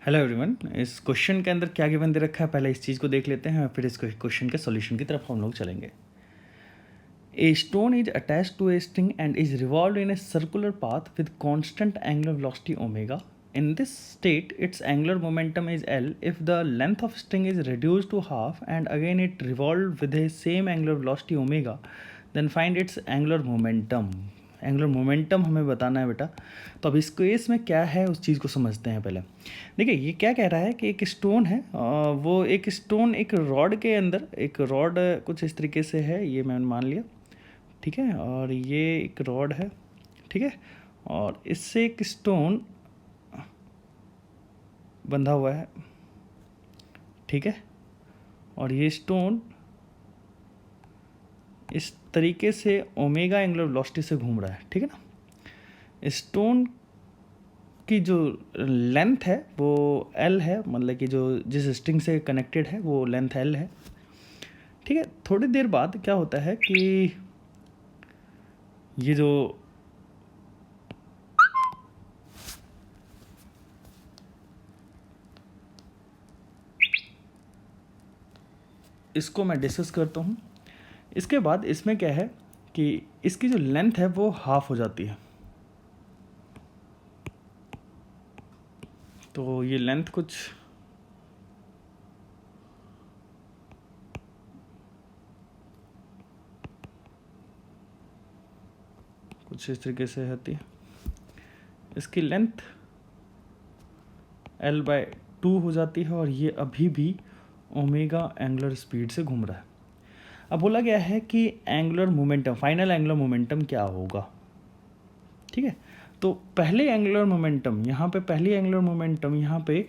Hello everyone. इस question के अंदर क्या गिवन दे रखा है, पहले इस चीज़ को देख लेते हैं, फिर इस क्वेश्चन के सॉल्यूशन की तरफ हम लोग चलेंगे। A stone is attached to a string and is revolved in a circular path with constant angular velocity omega. In this state, its angular momentum is L. If the length of string is reduced to half and again it revolved with the same angular velocity omega, then find its angular momentum. Angular momentum हमें बताना है बेटा। तो अब इस case में क्या है उस चीज़ को समझते हैं पहले। देखिए ये क्या कह रहा है कि एक स्टोन है, वो एक स्टोन एक रॉड के अंदर, एक रॉड कुछ इस तरीके से है, ये मैंने मान लिया, ठीक है, और ये एक रॉड है, ठीक है, और इससे एक स्टोन बंधा हुआ है, ठीक है, और ये स्टोन इस तरीके से ओमेगा एंगुलर वेलोसिटी से घूम रहा है, ठीक है ना। स्टोन की जो लेंथ है वो L है, मतलब कि जो जिस स्ट्रिंग से कनेक्टेड है वो लेंथ L है, ठीक है। थोड़ी देर बाद क्या होता है कि ये जो इसको मैं डिस्कस करता हूँ। इसके बाद इसमें क्या है कि इसकी जो लेंथ है वो हाफ हो जाती है। तो ये लेंथ कुछ इस तरीके से होती है। इसकी लेंथ L/2 हो जाती है और ये अभी भी ओमेगा एंगुलर स्पीड से घूम रहा है। अब बोला गया है कि angular momentum, final angular momentum क्या होगा, ठीक है। तो पहली एंगुलर मोमेंटम यहाँ पे, पहली एंगुलर मोमेंटम यहाँ पे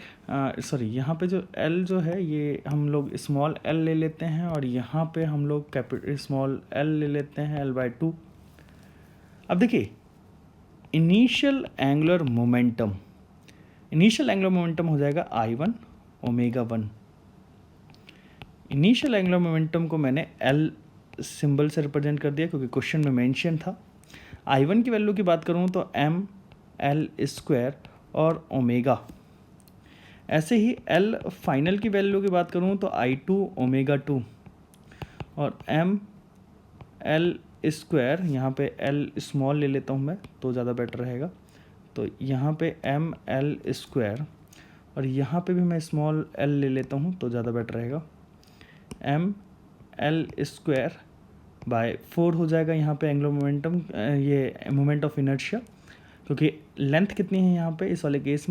यहाँ पे जो L जो है ये हम लोग स्मॉल l ले लेते हैं और यहाँ पे हम लोग कैपिटल स्मॉल l ले लेते हैं L/2। अब देखिए इनिशियल एंगुलर मोमेंटम हो जाएगा I1 omega 1। Initial angular momentum को मैंने L सिंबल से रिप्रेजेंट कर दिया क्योंकि क्वेश्चन में मेंशन था। I1 की वैल्यू की बात करूँ तो mL² और ओमेगा। ऐसे ही L फाइनल की वैल्यू की बात करूँ तो I2 ओमेगा 2 और mL², यहाँ पे L स्मॉल ले लेता हूँ मैं तो ज़्यादा बेटर रहेगा। तो यहाँ पे mL² और यहाँ पे भी मैं स्मॉल l ले लेता हूँ तो ज़्यादा बेटर रहेगा। mL²/4 हो जाएगा यहाँ पे एंगुलर मोमेंटम, ये मोमेंट ऑफ इनर्शिया, क्योंकि लेंथ कितनी है यहाँ पे इस वाले केस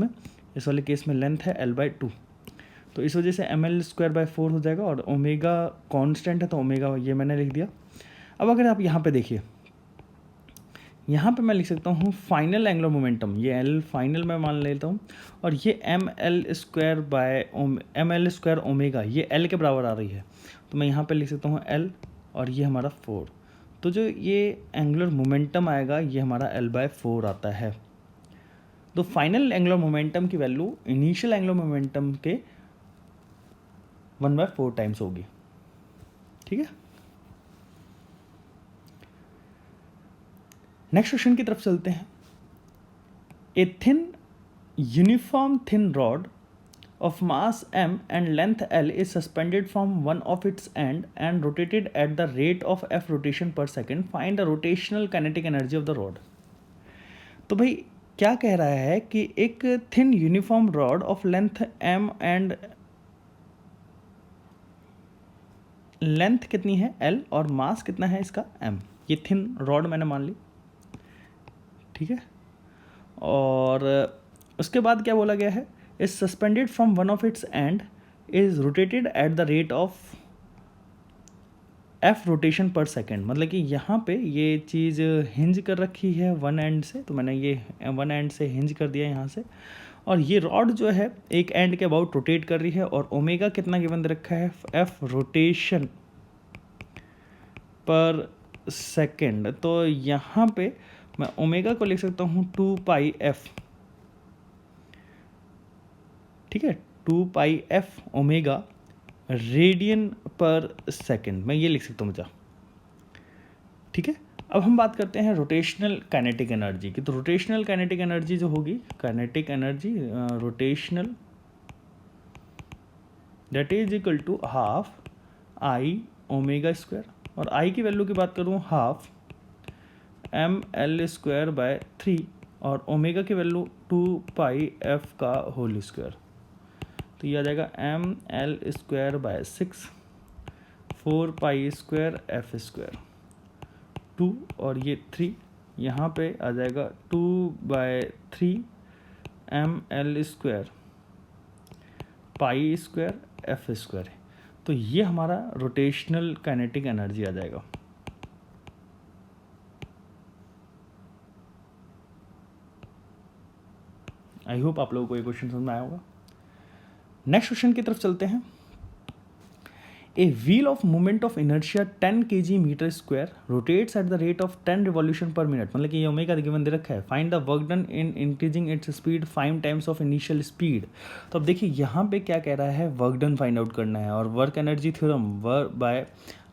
में लेंथ है L/2, तो इस वजह से mL²/4 हो जाएगा और ओमेगा कांस्टेंट है तो ओमेगा ये मैंने लिख दिया। अब अगर आप यहाँ पे देखिए, यहाँ पे मैं लिख सकता हूँ फाइनल एंगुलर मोमेंटम, ये L फाइनल मैं मान लेता हूँ और ये mL² ओमेगा ये L के बराबर आ रही है, तो मैं यहाँ पे लिख सकता हूँ L और ये हमारा 4। तो जो ये एंगुलर मोमेंटम आएगा ये हमारा L/4 आता है। तो फाइनल एंगुलर मोमेंटम की वैल्यू इनिशियल एंगुलर मोमेंटम के 1/4 टाइम्स होगी, ठीक है। नेक्स्ट क्वेश्चन की तरफ चलते हैं। A thin uniform thin rod of mass m and length L is suspended from one of its end and rotated at the rate of f rotation per second. Find the rotational kinetic energy of the rod. तो भाई क्या कह रहा है कि एक thin uniform rod of length m and length कितनी है L और मास कितना है इसका m, ये थिन रॉड मैंने मान ली, ठीक है। और उसके बाद क्या बोला गया है, is suspended from one of its end is rotated at the rate of f rotation per second। मतलब कि यहाँ पे ये चीज़ हिंज कर रखी है वन एंड से, तो मैंने ये वन एंड से हिंज कर दिया यहाँ से, और ये रॉड जो है एक एंड के अबाउट रोटेट कर रही है और ओमेगा कितना गिवन दे रखा है, f रोटेशन पर सेकेंड। तो यहाँ पे मैं ओमेगा को लिख सकता हूँ 2πf, ठीक है, 2πf ओमेगा रेडियन पर सेकेंड, मैं ये लिख सकता हूँ बच्चा, ठीक है। अब हम बात करते हैं रोटेशनल काइनेटिक एनर्जी की। तो रोटेशनल काइनेटिक एनर्जी जो होगी, kinetic energy rotational that is equal to half I omega square, और आई की वैल्यू की बात करूँ half M L square by 3, और ओमेगा की वैल्यू 2 पाई एफ का होल स्क्वायर। तो ये आ जाएगा M L square by 6 4 pi square F square 2, और ये 3 यहाँ पे आ जाएगा 2/3 M L square pi square F square. तो ये हमारा रोटेशनल काइनेटिक एनर्जी आ जाएगा। आई होप आप लोगों को ये क्वेश्चन समझ में आया होगा। नेक्स्ट क्वेश्चन की तरफ चलते हैं। A wheel of moment of inertia 10 kg metre square rotates at the rate of 10 revolution per minute। मतलब कि ये ओमेगा गिवन दे रखा है। Find the work done in increasing its speed 5 times of initial speed. तो अब देखिए यहाँ पे क्या कह रहा है, वर्क डन फाइंड आउट करना है, और work energy theorem work by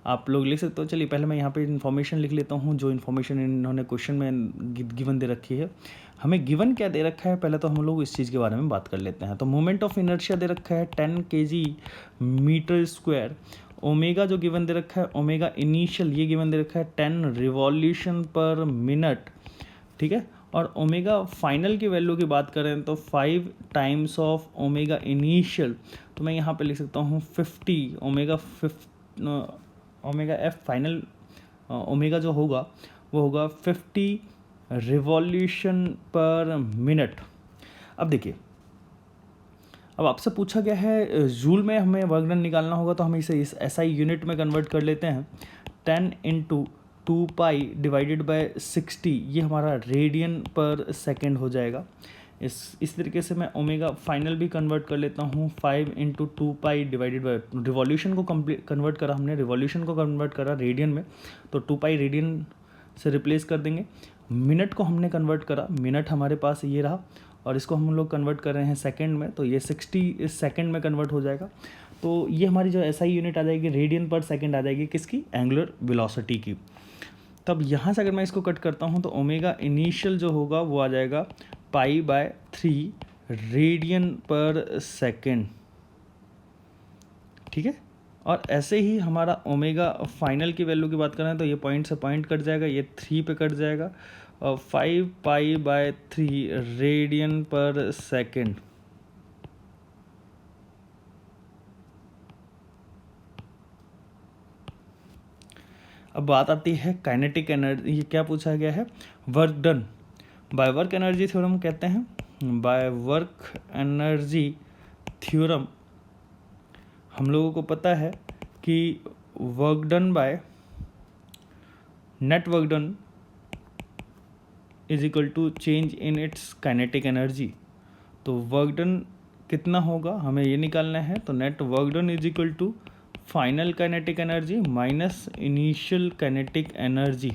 आप लोग लिख सकते हो। चलिए पहले मैं यहाँ पे इन्फॉर्मेशन लिख लेता हूँ, जो इन्फॉर्मेशन इन्होंने क्वेश्चन में गिवन दे रखी है। हमें गिवन क्या दे रखा है, पहले तो हम लोग इस चीज़ के बारे में बात कर लेते हैं। तो मोमेंट ऑफ इनर्शिया दे रखा है 10 kg मीटर स्क्वायर, ओमेगा जो गिवन दे रखा है, ओमेगा इनिशियल ये गिवन दे रखा है 10 रिवॉल्यूशन पर मिनट, ठीक है। और ओमेगा फाइनल की वैल्यू की बात करें तो 5 टाइम्स ऑफ ओमेगा इनिशियल, तो मैं यहाँ पे लिख सकता हूँ 50 ओमेगा एफ फाइनल ओमेगा जो होगा वो होगा 50 रिवॉल्यूशन पर मिनट। अब देखिए, अब आपसे पूछा गया है जूल में हमें वर्क डन निकालना होगा, तो हम इसे इस एसआई यूनिट में कन्वर्ट कर लेते हैं। 10 × 2 पाई डिवाइडेड बाय 60, ये हमारा रेडियन पर सेकेंड हो जाएगा। इस तरीके से मैं ओमेगा फाइनल भी कन्वर्ट कर लेता हूँ। 5 × 2 पाई डिवाइडेड बाय, रिवॉल्यूशन को कन्वर्ट करा हमने, रिवॉल्यूशन को कन्वर्ट करा रेडियन में, तो 2 पाई रेडियन से रिप्लेस कर देंगे। मिनट को हमने कन्वर्ट करा, मिनट हमारे पास ये रहा, और इसको हम लोग कन्वर्ट कर रहे हैं सेकंड में, तो ये 60 इस सेकंड में कन्वर्ट हो जाएगा। तो ये हमारी जो एसआई यूनिट आ जाएगी रेडियन पर सेकंड आ जाएगी, किसकी, एंगुलर वेलोसिटी की। तब यहाँ से अगर मैं इसको कट करता हूँ तो ओमेगा इनिशियल जो होगा वो आ जाएगा π/3 रेडियन पर सेकंड, ठीक है। और ऐसे ही हमारा ओमेगा फाइनल की वैल्यू की बात करें तो ये पॉइंट से पॉइंट कट जाएगा, ये 3 पे कट जाएगा, और 5π/3 रेडियन पर सेकंड। अब बात आती है काइनेटिक एनर्जी। ये क्या पूछा गया है, work done by work energy theorem कहते हैं। बाय वर्क एनर्जी थ्योरम हम लोगों को पता है कि work done by net work done is equal to change in its kinetic energy. तो वर्क डन कितना होगा हमें ये निकालना है, तो net work done is equal to final kinetic energy minus initial kinetic energy.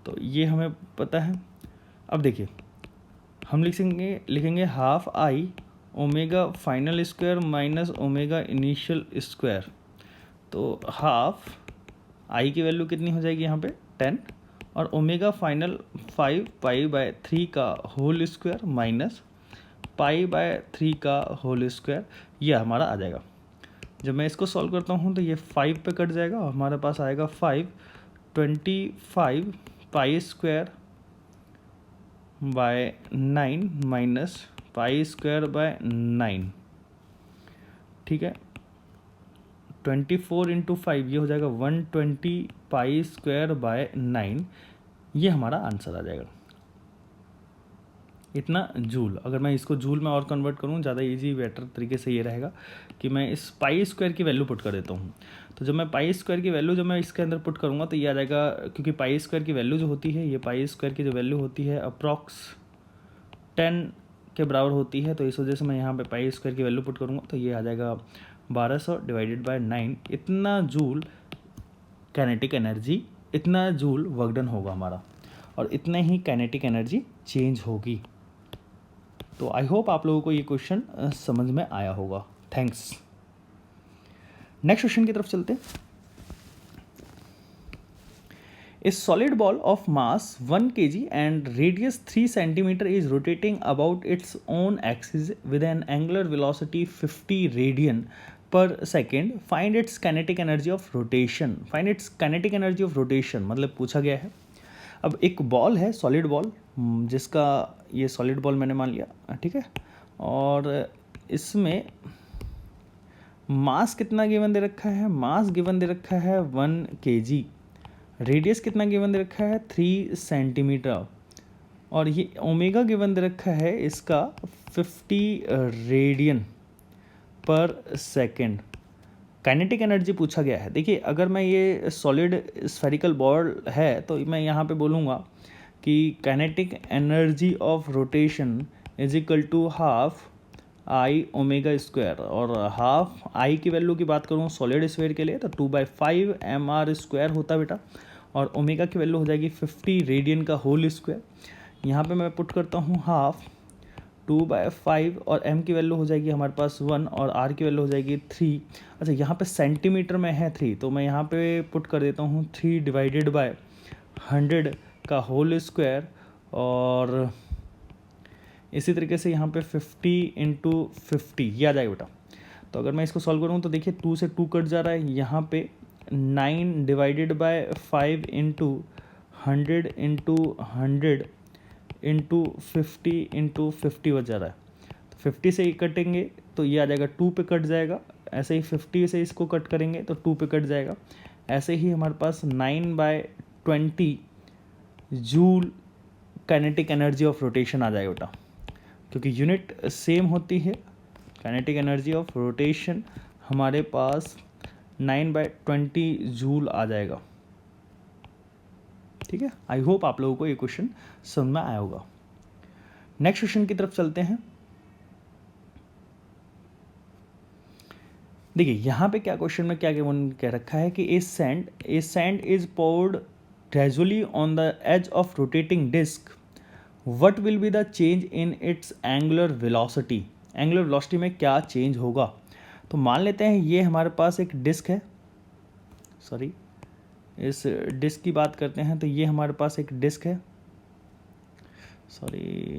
तो ये हमें पता है। अब देखिए हम लिखेंगे half I omega final square minus omega initial square. तो हाफ आई की वैल्यू कितनी हो जाएगी यहाँ पे 10, और ओमेगा फाइनल 5π/3 का होल स्क्वायर माइनस π/3 का होल स्क्वायर, ये हमारा आ जाएगा। जब मैं इसको सॉल्व करता हूँ तो ये 5 पे कट जाएगा, और हमारे पास आएगा 5/25 π²/9 माइनस π²/9, ठीक है। 24 × 5 ये हो जाएगा 120 π²/9, ये हमारा आंसर आ जाएगा। इतना जूल। अगर मैं इसको जूल में और कन्वर्ट करूँ ज़्यादा इजी बेटर तरीके से ये रहेगा कि मैं इस π² की वैल्यू पुट कर देता हूँ। तो जब मैं π² की वैल्यू जब मैं इसके अंदर पुट करूँगा तो ये आ जाएगा, क्योंकि π² की वैल्यू जो होती है, ये π² की जो वैल्यू होती है अप्रॉक्स 10 के बराबर होती है। तो इस वजह से मैं यहाँ पे π² की वैल्यू पुट करूँगा तो ये आ जाएगा 1200 डिवाइडेड बाय 9। इतना जूल काइनेटिक एनर्जी, इतना जूल वर्क डन होगा हमारा, और इतना ही काइनेटिक एनर्जी चेंज होगी। तो आई होप आप लोगों को ये क्वेश्चन समझ में आया होगा। थैंक्स। नेक्स्ट क्वेश्चन की तरफ चलते हैं। A solid ball of mass 1 kg and radius 3 centimeter is rotating about its own axis with an angular velocity 50 radian per second. Find its kinetic energy of rotation. Find its kinetic energy of rotation मतलब पूछा गया है। अब एक ball है solid ball, जिसका ये solid ball मैंने मान लिया, ठीक है, और इसमें मास कितना गिवन दे रखा है, मास गिवन दे रखा है 1 kg, रेडियस कितना गिवन दे रखा है 3 सेंटीमीटर, और ये ओमेगा गिवन दे रखा है इसका 50 रेडियन पर सेकेंड। काइनेटिक एनर्जी पूछा गया है। देखिए अगर मैं ये सॉलिड स्फेरिकल बॉल है तो मैं यहाँ पे बोलूँगा कि kinetic energy of rotation is equal to half I omega square, और हाफ आई की वैल्यू की बात करूँ सॉलिड स्फीयर के लिए तो 2/5 mr² होता बेटा, और ओमेगा की वैल्यू हो जाएगी 50 रेडियन का होल स्क्वायर। यहाँ पे मैं पुट करता हूँ हाफ 2/5 और m की वैल्यू हो जाएगी हमारे पास 1 और r की वैल्यू हो जाएगी 3। अच्छा यहाँ पे सेंटीमीटर में है 3 तो मैं यहाँ पे पुट कर देता हूँ 3/100 का होल स्क्वायर, और इसी तरीके से यहाँ पे 50 × 50 ये आ जाएगा बेटा। तो अगर मैं इसको सॉल्व करूँ तो देखिए 2 से 2 कट जा रहा है, यहाँ पे 9/5 × 100 × 100 × 50 × 50 बच जा रहा है। तो 50 से ही कटेंगे तो ये आ जाएगा 2 पे कट जाएगा, ऐसे ही 50 से इसको कट करेंगे तो 2 पे कट जाएगा, ऐसे ही हमारे पास 9/20 joule kinetic energy of rotation आ जाएगा बेटा, क्योंकि यूनिट सेम होती है। काइनेटिक एनर्जी ऑफ रोटेशन हमारे पास 9/20 जूल आ जाएगा। ठीक है, आई होप आप लोगों को ये क्वेश्चन समझ में आया होगा। नेक्स्ट क्वेश्चन की तरफ चलते हैं। देखिए यहाँ पे क्या क्वेश्चन में क्या कह रखा है कि a sand is poured gradually on the edge of rotating disc, what will be the change in its angular velocity. Angular velocity में क्या चेंज होगा। तो मान लेते हैं ये हमारे पास एक डिस्क है, सॉरी इस डिस्क की बात करते हैं तो ये हमारे पास एक डिस्क है, सॉरी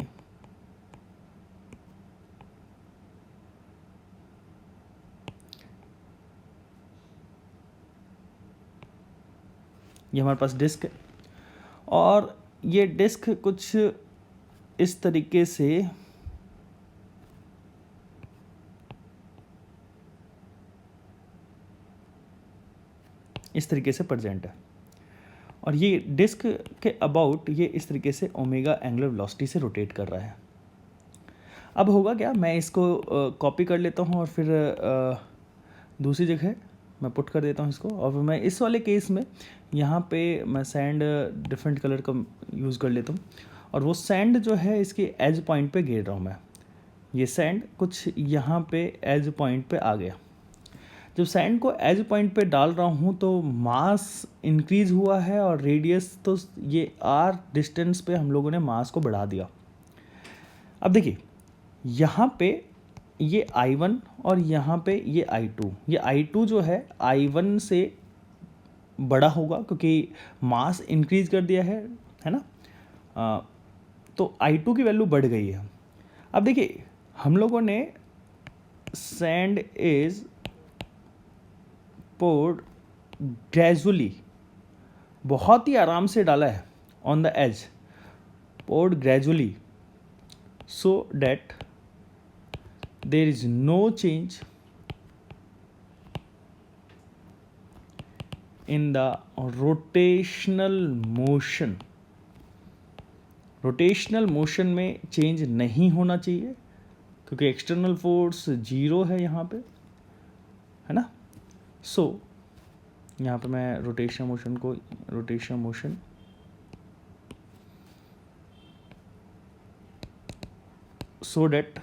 ये हमारे पास डिस्क है, और ये डिस्क कुछ इस तरीके से प्रेजेंट है, और ये डिस्क के अबाउट ये इस तरीके से ओमेगा एंगुलर वेलोसिटी से रोटेट कर रहा है। अब होगा क्या, मैं इसको कॉपी कर लेता हूँ और फिर दूसरी जगह मैं पुट कर देता हूँ इसको, और मैं इस वाले केस में यहाँ पे मैं सैंड डिफरेंट कलर का यूज़ कर लेता हूँ, और वो सैंड जो है इसके एज पॉइंट पे गिर रहा हूँ मैं। ये सैंड कुछ यहाँ पे एज पॉइंट पे आ गया। जब सैंड को एज पॉइंट पे डाल रहा हूँ तो मास इंक्रीज हुआ है, और रेडियस तो ये आर डिस्टेंस पे हम लोगों ने मास को बढ़ा दिया। अब देखिए यहाँ पे ये I1 और यहाँ पे ये I2, ये I2 जो है I1 से बड़ा होगा क्योंकि मास इंक्रीज कर दिया है ना, तो I2 की वैल्यू बढ़ गई है। अब देखिए हम लोगों ने सैंड इज पोर्ड ग्रेजुअली, बहुत ही आराम से डाला है on the edge, poured gradually, so that there is no change in the rotational motion। Rotational motion में चेंज नहीं होना चाहिए क्योंकि एक्सटर्नल फोर्स 0 है यहाँ पे, है ना। सो यहाँ पे मैं rotational motion so that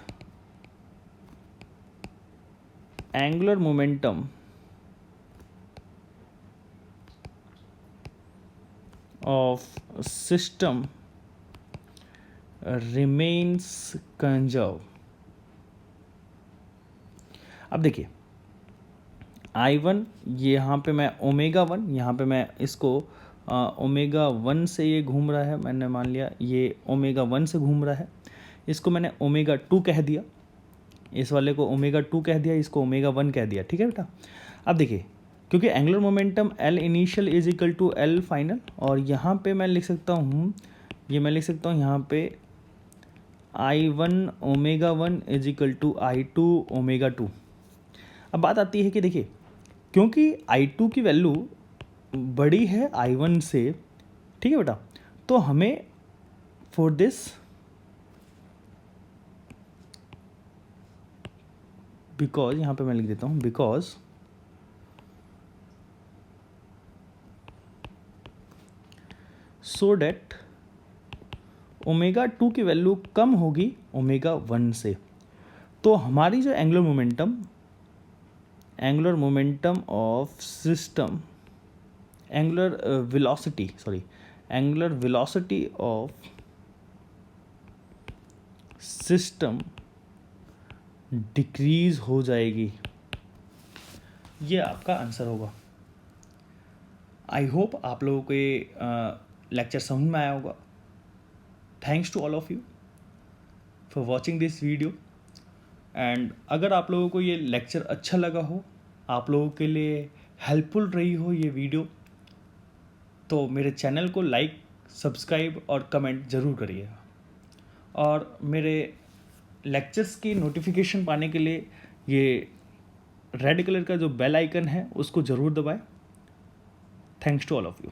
angular momentum of system remains conserved। अब देखिए I1 ये यहाँ पे मैं ओमेगा 1, यहाँ पे मैं इसको ओमेगा 1 से ये घूम रहा है, मैंने मान लिया ये ओमेगा 1 से घूम रहा है, इसको मैंने ओमेगा 2 कह दिया, इस वाले को ओमेगा 2 कह दिया, इसको ओमेगा 1 कह दिया, ठीक है बेटा। अब देखिए, क्योंकि angular momentum L initial is equal to L final, और यहाँ पे मैं लिख सकता हूँ, ये मैं लिख सकता हूँ यहाँ पे I1 omega 1 is equal to I2 omega 2। अब बात आती है कि देखिए, क्योंकि I2 की वैल्यू बड़ी है I1 से, ठीक है बेटा, तो हमें फॉर दिस बिकॉज, यहाँ पे मैं लिख देता हूँ बिकॉज सो डेट ओमेगा 2 की वैल्यू कम होगी ओमेगा 1 से, तो हमारी जो angular momentum of system, angular velocity of system decrease हो जाएगी। ये आपका आंसर होगा। आई होप आप लोगों को ये लेक्चर समझ में आया होगा। Thanks to all of you for watching this video. And अगर आप लोगों को ये लेक्चर अच्छा लगा हो, आप लोगों के लिए हेल्पफुल रही हो ये वीडियो, तो मेरे चैनल को लाइक, सब्सक्राइब और कमेंट ज़रूर करिएगा। और मेरे लेक्चर्स की नोटिफिकेशन पाने के लिए ये रेड कलर का जो बेल आइकन है उसको ज़रूर दबाएं। Thanks to all of you.